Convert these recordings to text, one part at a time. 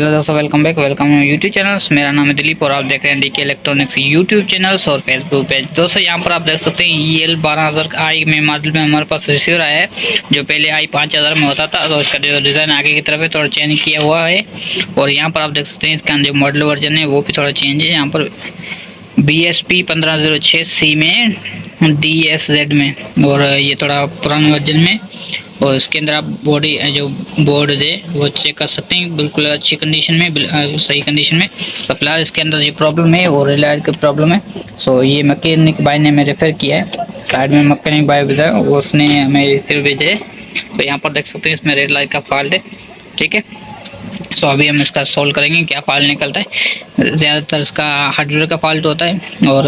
Hello दोस्तों, welcome YouTube channels. मेरा नाम है दिलीप और आप देख रहे हैं डीके इलेक्ट्रॉनिक्स यूट्यूब चैनल्स और फेसबुक पेज। दोस्तों यहाँ पर आप देख सकते हैं EL 12000 आई में मॉडल में हमारे पास रिसीवर आया है, जो पहले आई 5000 में होता था। तो इसका जो डिज़ाइन आगे की तरफ है थोड़ा चेंज किया हुआ है। और यहाँ पर आप देख सकते हैं इसका जो मॉडल वर्जन है वो भी थोड़ा चेंज है। यहाँ पर BSP 1506C में DSZ में, और ये थोड़ा पुराने वर्जन में। और इसके अंदर आप बॉडी जो बोर्ड है वो चेक कर सकते हैं, बिल्कुल अच्छी कंडीशन में, सही कंडीशन में। तो फिलहाल इसके अंदर ये प्रॉब्लम है और रिलायड की प्रॉब्लम है। सो ये मैकेनिक भाई ने हमें रेफर किया है, साइड में मैकेनिक भाई भी था, उसने हमें रिसीव भेजा है। तो यहाँ पर देख सकते हैं इसमें रेड लाइट का फॉल्ट है, ठीक है। सो अभी हम इसका सोल्व करेंगे, क्या फॉल्ट निकलता है। ज़्यादातर इसका हार्डवेयर का फॉल्ट होता है और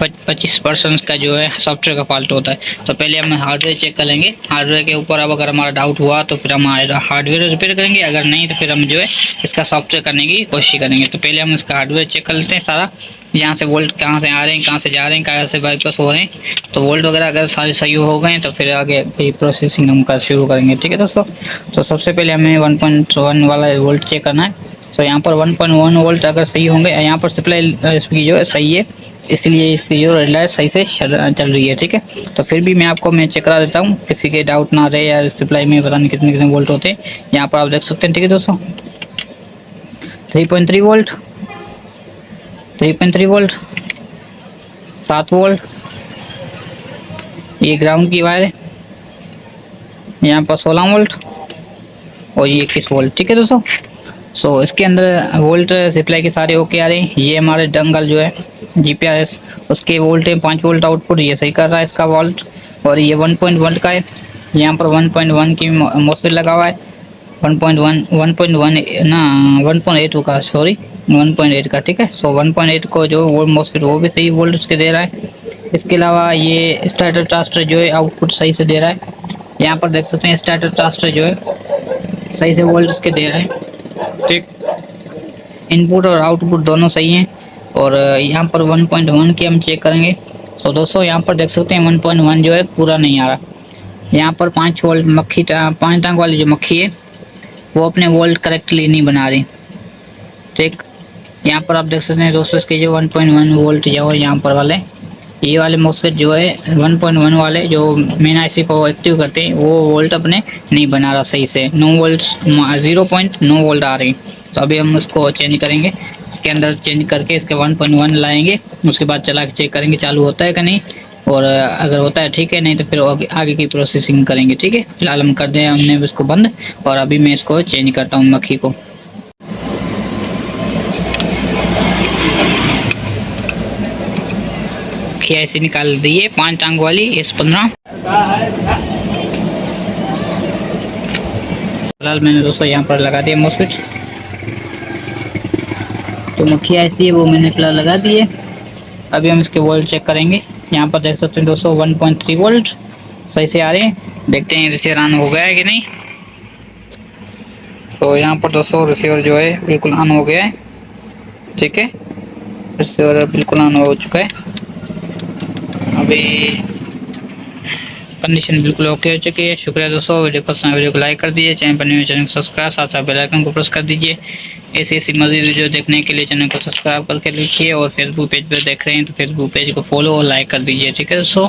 25% का जो है सॉफ्टवेयर का फॉल्ट होता है। तो पहले हम हार्डवेयर चेक कर लेंगे। हार्डवेयर के ऊपर अब अगर हमारा डाउट हुआ तो फिर हम हार्डवेयर रिपेयर करेंगे, अगर नहीं तो फिर हम जो है इसका सॉफ्टवेयर करने की कोशिश करेंगे। तो पहले हम इसका हार्डवेयर चेक कर लेते हैं सारा, यहाँ से वोल्ट कहाँ से आ रहे हैं, कहाँ से जा रहे हैं, कहाँ से बाईपास हो रहे हैं। तो वोल्ट वगैरह अगर सारे सही हो गए तो फिर आगे प्रोसेसिंग हम कर शुरू करेंगे, ठीक है दोस्तों। तो सबसे पहले हमें 1.1 वाला वोल्ट चेक करना है। तो यहाँ पर 1.1 वोल्ट अगर सही होंगे, यहाँ पर सप्लाई इसकी जो है सही है, इसलिए इसकी जो रेड लाइट सही से चल रही है, ठीक है। तो फिर भी मैं चेक करा देता हूँ, किसी के डाउट ना रहे यार सप्लाई में पता नहीं कितने कितने वोल्ट होते हैं। यहाँ पर आप देख सकते हैं, ठीक है दोस्तों, 3.3 वोल्ट, 3.3 वोल्ट, 7 वोल्ट, ये ग्राउंड की वायर है, यहाँ पर 16 वोल्ट और ये 21 वोल्ट, ठीक है दोस्तों। सो इसके अंदर वोल्ट सप्लाई के सारे ओके आ रहे हैं। ये हमारे डंगल जो है GPRS, उसके वोल्ट है 5 वोल्ट आउटपुट, ये सही कर रहा है इसका वोल्ट। और ये 1.1 का है, यहाँ पर 1.1 की मॉसफेट लगा हुआ है। 1.1 ना 1.8 का, सॉरी 1.8 का, ठीक है। सो 1.8 को जो वो मॉसफेट वो भी सही वोल्ट उसके दे रहा है। इसके अलावा ये स्टार्टर ट्रांजिस्टर जो है आउटपुट सही से दे रहा है। यहाँ पर देख सकते हैं स्टार्टर ट्रांजिस्टर जो है सही से वोल्ट उसके दे रहा है, ठीक। इनपुट और आउटपुट दोनों सही हैं। और यहाँ पर 1.1 की हम चेक करेंगे। तो दोस्तों यहाँ पर देख सकते हैं 1.1 जो है पूरा नहीं आ रहा। यहाँ पर 5 वोल्ट मक्खी 5 टांग वाली जो मक्खी है वो अपने वोल्ट करेक्टली नहीं बना रही, ठीक। यहाँ पर आप देख सकते हैं दोस्तों इसके जो 1.1 वोल्ट जो है यहाँ पर वाले ये वाले मॉसफेट जो है 1.1 वाले जो मेन IC को एक्टिव करते हैं वो वोल्ट अपने नहीं बना रहा सही से, 9 वोल्ट 0.9 वोल्ट आ रही। तो अभी हम उसको चेंज करेंगे, इसके अंदर चेंज करके इसके 1.1 लाएंगे, उसके बाद चला के चेक करेंगे चालू होता है कि नहीं। और अगर होता है ठीक है, नहीं तो फिर आगे की प्रोसेसिंग करेंगे, ठीक है। फिलहाल हम कर दें हमने इसको बंद, और अभी मैं इसको चेंज करता हूँ मक्खी को। ऐसे निकाल दिए 5 टांग वाली S15। फिलहाल मैंने दोस्तों यहाँ पर लगा दिया मॉसफेट, तो मक्खी ऐसी है वो मैंने फिलहाल लगा दी है। अभी हम इसके वोल्ट चेक करेंगे। यहाँ पर देख सकते हैं दोस्तों 1.3 वोल्ट सही से आ रहे हैं। देखते हैं रिसीवर ऑन हो गया है कि नहीं। तो यहाँ पर दोस्तों रिसीवर जो है बिल्कुल ऑन हो गया है, ठीक है। रिसीवर बिल्कुल ऑन हो चुका है। अभी कंडीशन बिल्कुल ओके हो चुकी है। शुक्रिया दोस्तों, वीडियो पसंद वीडियो को लाइक कर दीजिए, चैनल पर न्यू चैनल को सब्सक्राइब, साथ साथ बेल आइकन को प्रेस कर दीजिए। ऐसी मज़ीद वीडियो देखने के लिए चैनल को सब्सक्राइब करके लिखिए, और फेसबुक पेज पर देख रहे हैं तो फेसबुक पेज को फॉलो और लाइक कर दीजिए, ठीक है दोस्तों।